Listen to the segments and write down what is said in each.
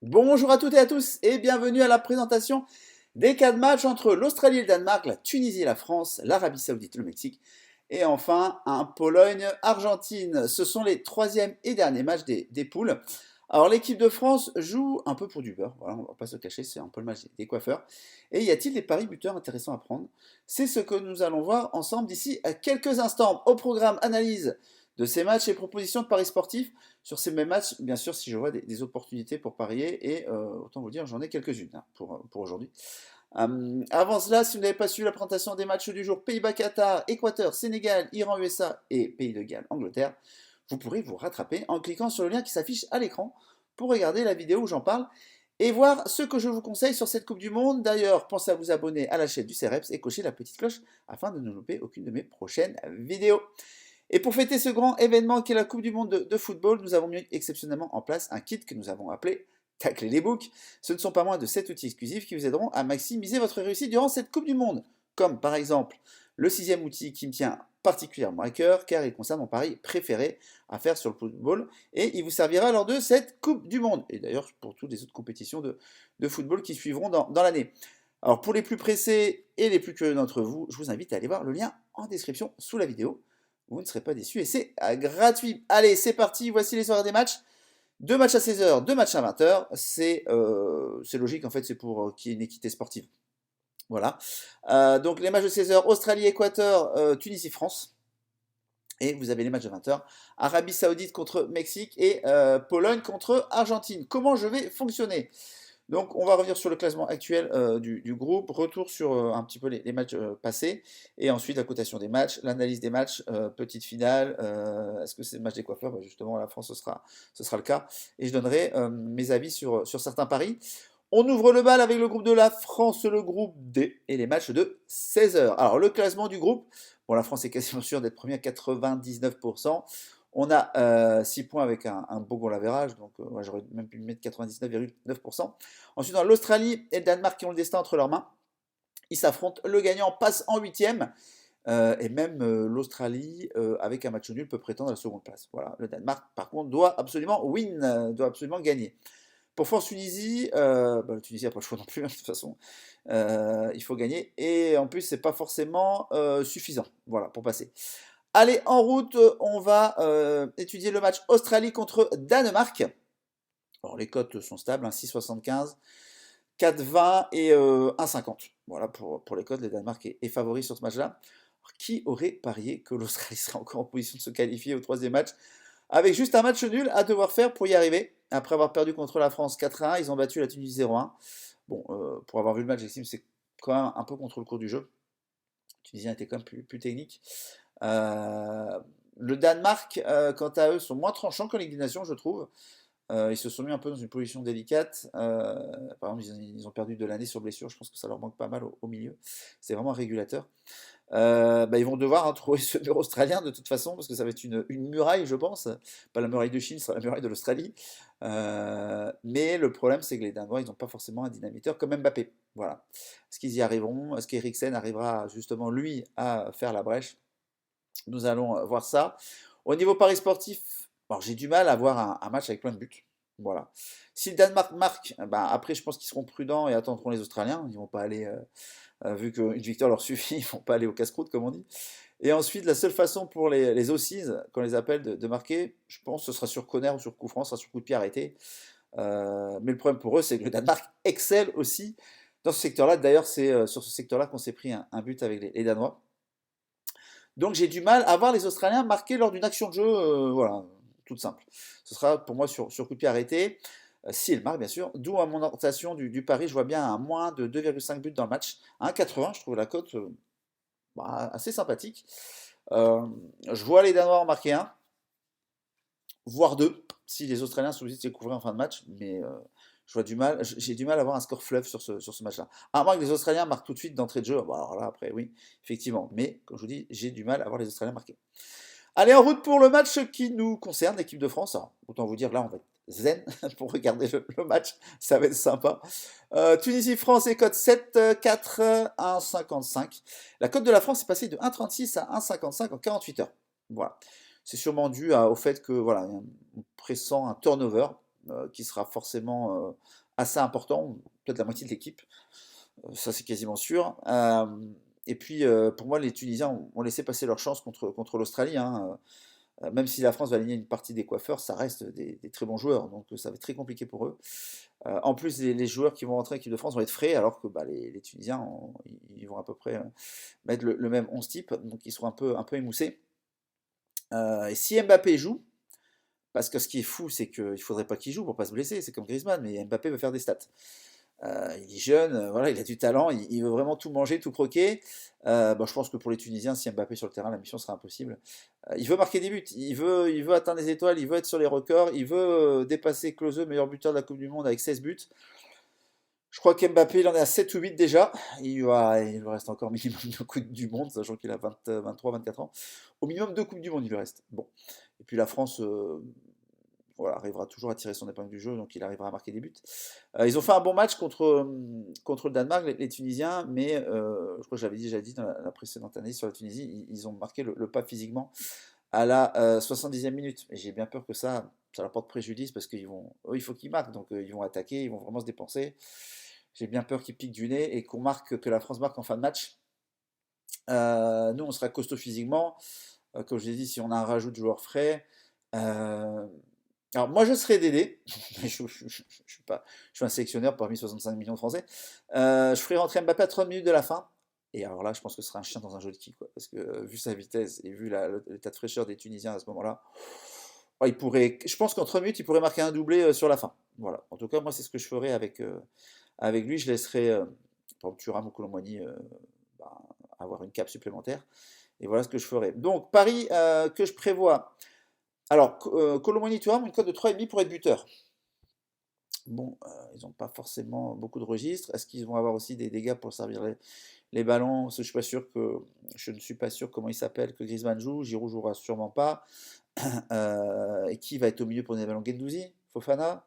Bonjour à toutes et à tous et bienvenue à la présentation des 4 matchs entre l'Australie et le Danemark, la Tunisie et la France, l'Arabie Saoudite et le Mexique et enfin un Pologne-Argentine. Ce sont les troisièmes et derniers matchs des poules. Alors l'équipe de France joue un peu pour du beurre, voilà, on va pas se cacher, c'est un peu le match des coiffeurs. Et y a-t-il des paris buteurs intéressants à prendre? C'est ce que nous allons voir ensemble d'ici à quelques instants. Au programme, analyse de ces matchs et propositions de paris sportifs. Sur ces mêmes matchs, bien sûr, si je vois des opportunités pour parier, et autant vous dire, j'en ai quelques-unes hein, pour aujourd'hui. Avant cela, si vous n'avez pas suivi la présentation des matchs du jour, Pays-Bas-Qatar, Équateur, Sénégal, Iran-USA et Pays de Galles-Angleterre, vous pourrez vous rattraper en cliquant sur le lien qui s'affiche à l'écran pour regarder la vidéo où j'en parle et voir ce que je vous conseille sur cette Coupe du Monde. D'ailleurs, pensez à vous abonner à la chaîne du CEREPS et cocher la petite cloche afin de ne louper aucune de mes prochaines vidéos. Et pour fêter ce grand événement qu'est la Coupe du Monde de football, nous avons mis exceptionnellement en place un kit que nous avons appelé Tacler les books. Ce ne sont pas moins de 7 outils exclusifs qui vous aideront à maximiser votre réussite durant cette Coupe du Monde. Comme par exemple le sixième outil qui me tient particulièrement à cœur car il concerne mon pari préféré à faire sur le football et il vous servira lors de cette Coupe du Monde. Et d'ailleurs pour toutes les autres compétitions de football qui suivront dans l'année. Alors pour les plus pressés et les plus curieux d'entre vous, je vous invite à aller voir le lien en description sous la vidéo. Vous ne serez pas déçus et c'est gratuit. Allez, c'est parti, voici les horaires des matchs. Deux matchs à 16 h, deux matchs à 20 h. C'est logique, en fait, c'est pour qu'il y ait une équité sportive. Voilà. Donc les matchs de 16 h, Australie-Équateur, Tunisie-France. Et vous avez les matchs de 20 h, Arabie Saoudite contre Mexique et Pologne contre Argentine. Comment je vais fonctionner? Donc, on va revenir sur le classement actuel du groupe, retour sur un petit peu les matchs passés, et ensuite la cotation des matchs, l'analyse des matchs, petite finale, est-ce que c'est le match des coiffeurs? Bah, justement, la France, ce sera le cas, et je donnerai mes avis sur certains paris. On ouvre le bal avec le groupe de la France, le groupe D, et les matchs de 16 h. Alors, le classement du groupe, bon, la France est quasiment sûre d'être première à 99%. On a 6 points avec un beau goal average, donc ouais, j'aurais même pu mettre 99,9%. Ensuite, on a l'Australie et le Danemark qui ont le destin entre leurs mains. Ils s'affrontent, le gagnant passe en huitième. Et même l'Australie, avec un match nul, peut prétendre à la seconde place. Voilà. Le Danemark, par contre, doit absolument doit absolument gagner. Pour France-Tunisie, bah, la Tunisie n'a pas le choix non plus, hein, de toute façon. Il faut gagner. Et en plus, c'est pas forcément suffisant, voilà, pour passer. Allez, en route, on va étudier le match Australie contre Danemark. Alors, les cotes sont stables, hein, 6,75, 4,20 et 1,50. Voilà pour les cotes, le Danemark est favori sur ce match-là. Alors, qui aurait parié que l'Australie serait encore en position de se qualifier au troisième match avec juste un match nul à devoir faire pour y arriver? Après avoir perdu contre la France 4-1, ils ont battu la Tunisie 0-1. Bon, pour avoir vu le match, j'estime que c'est quand même un peu contre le cours du jeu. Les Tunisiens étaient quand même plus techniques. Euh, le Danemark, quant à eux, sont moins tranchants que Ligue des Nations, je trouve. Ils se sont mis un peu dans une position délicate. Par exemple, ils ont perdu de l'année sur blessure. Je pense que ça leur manque pas mal au milieu. C'est vraiment un régulateur. Bah, ils vont devoir trouver ce mur australien de toute façon, parce que ça va être une muraille, je pense. Pas la muraille de Chine, ce sera la muraille de l'Australie. Mais le problème, c'est que les Danois, ils n'ont pas forcément un dynamiteur comme Mbappé. Voilà. Est-ce qu'ils y arriveront? Est-ce qu'Eriksen arrivera justement, lui, à faire la brèche? Nous allons voir ça. Au niveau paris sportif, alors j'ai du mal à voir un match avec plein de buts. Voilà. Si le Danemark marque, bah, après je pense qu'ils seront prudents et attendront les Australiens. Ils vont pas aller, vu qu'une victoire leur suffit, ils vont pas aller au casse-croûte comme on dit. Et ensuite, la seule façon pour les Aussies, qu'on les appelle, de marquer, je pense que ce sera sur corner ou sur coup franc, ce sera sur coup de pied arrêté. Mais le problème pour eux, c'est que le Danemark excelle aussi dans ce secteur-là. D'ailleurs, c'est sur ce secteur-là qu'on s'est pris un but avec les Danois. Donc j'ai du mal à voir les Australiens marquer lors d'une action de jeu, voilà, toute simple. Ce sera pour moi sur coup de pied arrêté, s'ils marquent bien sûr, d'où à mon orientation du pari, je vois bien un moins de 2,5 buts dans le match. À 1,80, je trouve la cote bah, assez sympathique. Euh, je vois les Danois en marquer un, voire deux, si les Australiens sont obligés de se couvrir en fin de match, mais j'ai du mal à avoir un score fleuve sur ce match-là. À moins que les Australiens marquent tout de suite d'entrée de jeu, bon, alors là après oui, effectivement, mais comme je vous dis, j'ai du mal à voir les Australiens marquer. Allez, en route pour le match qui nous concerne, l'équipe de France. Alors, autant vous dire, là, on va être zen pour regarder le match, ça va être sympa. Tunisie-France et cote 7, 4, 1,55. La cote de la France est passée de 1,36 à 1,55 en 48 heures. Voilà. C'est sûrement dû au fait que voilà, on pressent un turnover. qui sera forcément assez important, peut-être la moitié de l'équipe, ça c'est quasiment sûr. Et puis pour moi, les Tunisiens ont laissé passer leur chance contre l'Australie, hein. Même si la France va aligner une partie des coiffeurs, ça reste des très bons joueurs, donc ça va être très compliqué pour eux. En plus, les joueurs qui vont rentrer en équipe de France vont être frais, alors que bah, les Tunisiens, ils vont à peu près mettre le même 11 type, donc ils seront un peu émoussés. Et si Mbappé joue, parce que ce qui est fou, c'est qu'il ne faudrait pas qu'il joue pour pas se blesser, c'est comme Griezmann, mais Mbappé veut faire des stats. Il est jeune, voilà, il a du talent, il veut vraiment tout manger, tout croquer. Bon, je pense que pour les Tunisiens, si Mbappé est sur le terrain, la mission sera impossible. Il veut marquer des buts, il veut atteindre les étoiles, il veut être sur les records, il veut dépasser Klose, meilleur buteur de la Coupe du Monde avec 16 buts. Je crois qu'Mbappé, il en est à 7 ou 8 déjà. Il lui reste encore minimum 2 Coupes du Monde, sachant qu'il a 20, 23, 24 ans. Au minimum 2 Coupes du Monde, il lui reste. Bon. Et puis la France, voilà, arrivera toujours à tirer son épingle du jeu, donc il arrivera à marquer des buts. Ils ont fait un bon match contre le Danemark, les Tunisiens, mais je crois que j'avais dit dans la précédente année sur la Tunisie, ils ont marqué le pas physiquement à la 70e minute. Et j'ai bien peur que ça leur porte préjudice parce eux, il faut qu'ils marquent, donc ils vont attaquer, ils vont vraiment se dépenser. J'ai bien peur qu'ils piquent du nez et que la France marque en fin de match. Nous, on sera costaud physiquement. Comme je l'ai dit, si on a un rajout de joueurs frais. Alors moi je serais Dédé, je suis un sélectionneur parmi 65 millions de Français. Je ferai rentrer Mbappé à 30 minutes de la fin. Et alors là, je pense que ce sera un chien dans un jeu de qui, quoi. Parce que vu sa vitesse et vu l'état de fraîcheur des Tunisiens à ce moment-là, je pense qu'en 30 minutes, il pourrait marquer un doublé sur la fin. Voilà. En tout cas, moi, c'est ce que je ferai avec lui. Je laisserai, par exemple, Thuram ou Colomboigny bah, avoir une cape supplémentaire. Et voilà ce que je ferai. Donc, Paris que je prévois. Alors, Colomboigny, Thuram, une cote de 3,5 pour être buteur. Bon, ils n'ont pas forcément beaucoup de registres. Est-ce qu'ils vont avoir aussi des dégâts pour servir les ballons? Parce que je ne suis pas sûr comment il s'appelle, que Griezmann joue. Giroud jouera sûrement pas. Et qui va être au milieu pour les ballons? Guendouzi? Fofana?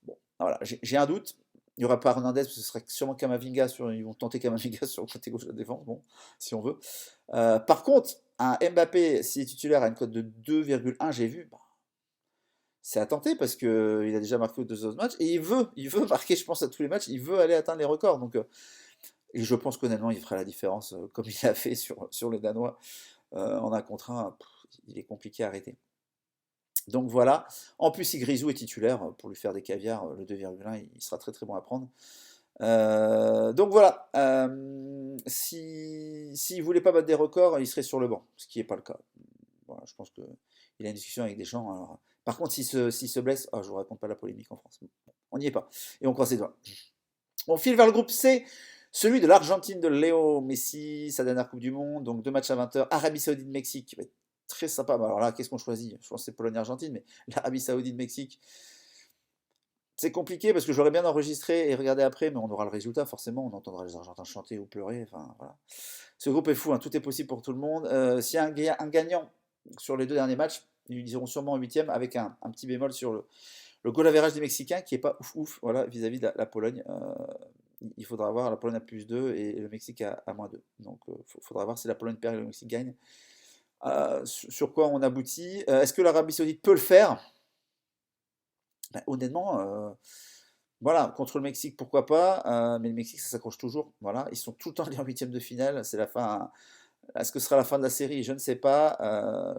Bon, voilà, j'ai un doute. Il n'y aura pas Hernandez, parce que ce serait sûrement Kamavinga. Ils vont tenter Kamavinga sur le côté gauche de la défense, bon, si on veut. Par contre, un Mbappé, s'il est titulaire, à une cote de 2,1, j'ai vu, bah, c'est à tenter parce qu'il a déjà marqué aux 2 autres matchs et il veut marquer, je pense, à tous les matchs, il veut aller atteindre les records. Donc, et je pense qu'honnêtement, il fera la différence comme il a fait sur les Danois en 1 contre 1. Il est compliqué à arrêter. Donc voilà. En plus, si Grisou est titulaire, pour lui faire des caviars, le 2,1, il sera très très bon à prendre. Donc voilà. S'il ne voulait pas battre des records, il serait sur le banc, ce qui n'est pas le cas. Voilà, je pense qu'il a une discussion avec Deschamps. Alors, par contre, s'il se blesse, je ne vous raconte pas la polémique en France. On n'y est pas. Et on croise les doigts. On file vers le groupe C, celui de l'Argentine de Léo Messi, sa dernière Coupe du Monde. Donc 2 matchs à 20h. Arabie Saoudite-Mexique, qui va être très sympa. Alors là, qu'est-ce qu'on choisit? Je pense que c'est Pologne-Argentine, mais l'Arabie Saoudite-Mexique, c'est compliqué parce que j'aurais bien enregistré et regardé après, mais on aura le résultat forcément. On entendra les Argentins chanter ou pleurer. Enfin, voilà. Ce groupe est fou, hein, tout est possible pour tout le monde. S'il y a un gagnant sur les 2 derniers matchs, ils iront sûrement en 8e avec un petit bémol sur le goal average des Mexicains qui n'est pas ouf voilà, vis-à-vis de la Pologne. Il faudra voir, la Pologne à +2 et le Mexique à -2. Donc il faudra voir si la Pologne perd et le Mexique gagne. Sur quoi on aboutit? Est-ce que l'Arabie Saoudite peut le faire? Ben, honnêtement, voilà, contre le Mexique, pourquoi pas, mais le Mexique, ça s'accroche toujours. Voilà, ils sont tout le temps allés en huitième de finale. C'est la fin. Est-ce que ce sera la fin de la série? Je ne sais pas.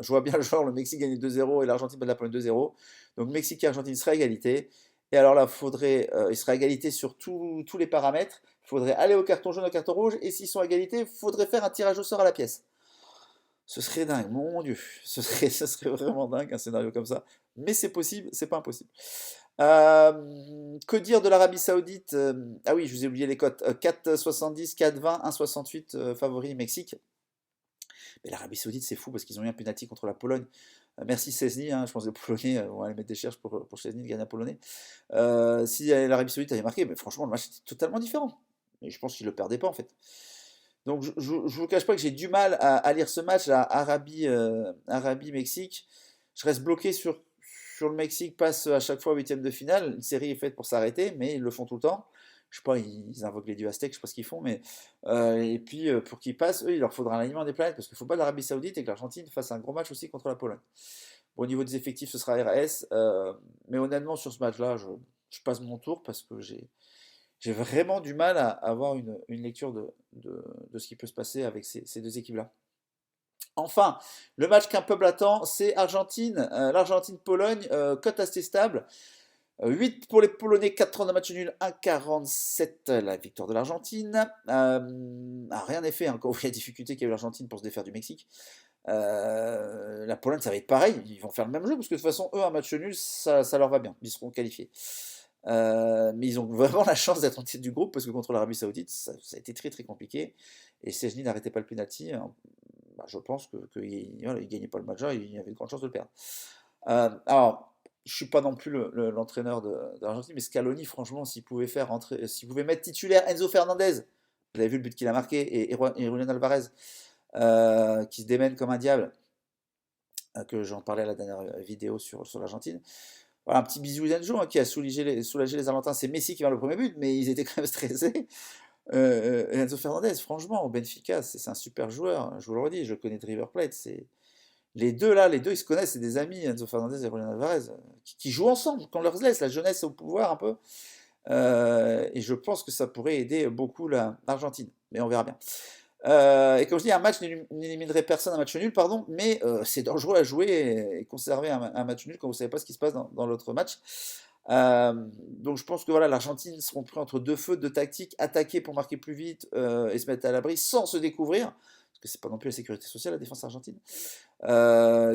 Je vois bien le genre, le Mexique gagne 2-0 et l'Argentine bat la Pologne 2-0. Donc Mexique et Argentine seraient à égalité. Et alors là, il sera à égalité sur tous les paramètres. Il faudrait aller au carton jaune, au carton rouge. Et s'ils sont à égalité, il faudrait faire un tirage au sort à la pièce. Ce serait dingue, mon Dieu. Ce serait vraiment dingue un scénario comme ça. Mais c'est possible, c'est pas impossible. Que dire de l'Arabie Saoudite? Ah oui, je vous ai oublié les cotes. 4,70, 4,20, 1,68 favori Mexique. Mais l'Arabie Saoudite, c'est fou parce qu'ils ont eu un penalty contre la Pologne. Merci Szczesny, hein, je pense que les Polonais vont aller mettre des cherches pour Szczesny de gagner un Polonais. Si l'Arabie Saoudite avait marqué, mais franchement, le match était totalement différent. Et je pense qu'ils ne le perdaient pas en fait. Donc je ne vous cache pas que j'ai du mal à lire ce match, là, Arabie-Mexique. Je reste bloqué sur le Mexique, passe à chaque fois au huitième de finale. Une série est faite pour s'arrêter, mais ils le font tout le temps. Je sais pas, ils invoquent les dieux aztèques, je sais pas ce qu'ils font, mais et puis pour qu'ils passent, eux, il leur faudra un alignement des planètes, parce qu'il ne faut pas que l'Arabie Saoudite et que l'Argentine fassent un gros match aussi contre la Pologne. Bon, au niveau des effectifs, ce sera RAS. Mais honnêtement, sur ce match-là, je passe mon tour parce que j'ai vraiment du mal à avoir une lecture de ce qui peut se passer avec ces deux équipes-là. Enfin, le match qu'un peuple attend, c'est Argentine. L'Argentine-Pologne, cote assez stable. 8 pour les Polonais, 4-30 match nul, 1,47 la victoire de l'Argentine. Rien n'est fait hein, quand vous voyez la difficulté qu'a eu l'Argentine pour se défaire du Mexique. La Pologne, ça va être pareil, ils vont faire le même jeu parce que de toute façon, eux, un match nul, ça leur va bien, ils seront qualifiés. Mais ils ont vraiment la chance d'être en tête du groupe parce que contre l'Arabie Saoudite, ça a été très très compliqué. Et Szczęsny n'arrêtait pas le penalty. Hein. Bah, je pense qu'il ne gagnait pas le match, il avait de grandes chances de le perdre. Alors, je suis pas non plus l'entraîneur de l'Argentine, mais Scaloni, franchement, s'il pouvait faire rentrer, s'il pouvait mettre titulaire Enzo Fernandez, vous avez vu le but qu'il a marqué, et Julián Alvarez, qui se démène comme un diable, que j'en parlais à la dernière vidéo sur l'Argentine. Voilà, un petit bisou d'Enzo hein, qui a soulagé les Argentins. C'est Messi qui va le premier but, mais ils étaient quand même stressés. Enzo Fernandez, franchement, au Benfica, c'est un super joueur. Je vous le redis, je connais de River Plate. Les deux, ils se connaissent, c'est des amis, Enzo Fernandez et Julián Alvarez, qui jouent ensemble, qu'on leur laisse la jeunesse au pouvoir un peu. Et je pense que ça pourrait aider beaucoup l'Argentine, mais on verra bien. Et comme je dis, un match n'éliminerait personne, un match nul, pardon, mais c'est dangereux à jouer et conserver un match nul quand vous ne savez pas ce qui se passe dans l'autre match. Donc je pense que voilà, l'Argentine seront pris entre deux feux, deux tactiques, attaquer pour marquer plus vite et se mettre à l'abri sans se découvrir, parce que c'est pas non plus la sécurité sociale, la défense argentine,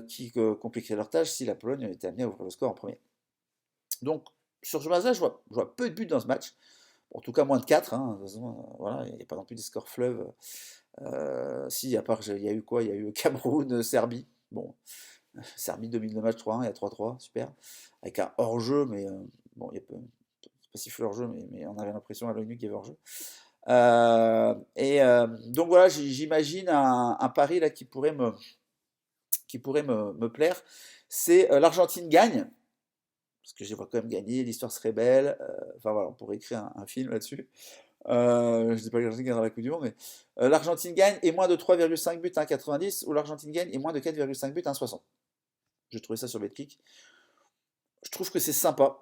qui compliquerait leur tâche si la Pologne était amenée à ouvrir le score en premier. Donc sur ce match-là, je vois peu de buts dans ce match. En tout cas, moins de 4. Hein, voilà, il n'y a pas non plus des scores fleuves. Si, à part, il y a eu quoi? Il y a eu Cameroun, Serbie. Bon, Serbie domine le match 3-1, il y a 3-3, super. Avec un hors-jeu, mais bon, il y a pas sifflé hors-jeu, mais on avait l'impression à l'œil nu qu'il y avait hors-jeu. Donc voilà, j'imagine un pari là qui pourrait me plaire. C'est l'Argentine gagne, parce que je les vois quand même gagner, l'histoire serait belle. Enfin voilà, on pourrait écrire un film là-dessus. Je ne dis pas que l'Argentine gagne dans la Coupe du Monde, mais l'Argentine gagne et moins de 3,5 buts à 1,90 ou l'Argentine gagne et moins de 4,5 buts à 1,60. J'ai trouvé ça sur BetClick. Je trouve que c'est sympa.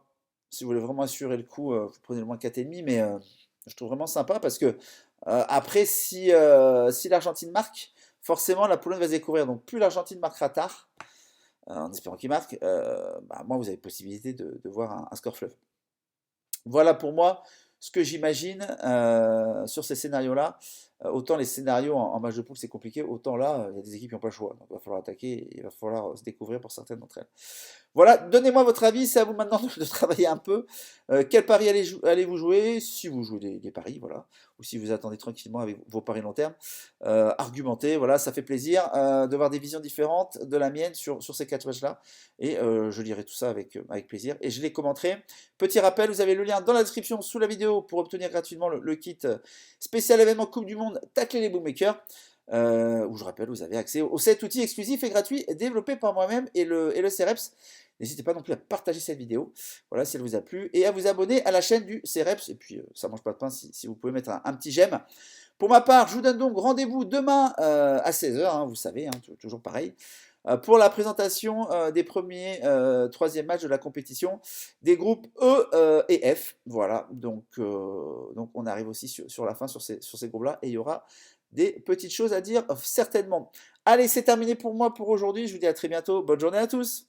Si vous voulez vraiment assurer le coup, vous prenez le moins 4,5, mais je trouve vraiment sympa parce que après, si l'Argentine marque, forcément la Pologne va se découvrir. Donc plus l'Argentine marquera tard, en espérant qu'il marque, moins vous avez possibilité de voir un score fleuve. Voilà pour moi ce que j'imagine sur ces scénarios-là. Autant les scénarios en match de poule c'est compliqué, autant là il y a des équipes qui n'ont pas le choix. Donc il va falloir attaquer, et il va falloir se découvrir pour certaines d'entre elles. Voilà, donnez-moi votre avis, c'est à vous maintenant de travailler un peu. Quel pari allez-vous jouer? Si vous jouez des paris, voilà. Ou si vous attendez tranquillement avec vos paris long terme. Argumentez, voilà, ça fait plaisir de voir des visions différentes de la mienne sur ces 4 matchs-là. Et je lirai tout ça avec plaisir. Et je les commenterai. Petit rappel, vous avez le lien dans la description sous la vidéo pour obtenir gratuitement le kit spécial événement Coupe du Monde Tacler les Bookmakers. Où je rappelle, vous avez accès aux 7 outils exclusifs et gratuits développés par moi-même et le CEREPS. N'hésitez pas non plus à partager cette vidéo, voilà, si elle vous a plu, et à vous abonner à la chaîne du CEREPS. Et puis, ça mange pas de pain si vous pouvez mettre un petit j'aime. Pour ma part, je vous donne donc rendez-vous demain à 16h, hein, vous savez, hein, toujours pareil, pour la présentation des premiers troisième matchs de la compétition des groupes E et F. Voilà, donc on arrive aussi sur la fin sur ces groupes-là, et il y aura des petites choses à dire certainement. Allez, c'est terminé pour moi pour aujourd'hui. Je vous dis à très bientôt. Bonne journée à tous.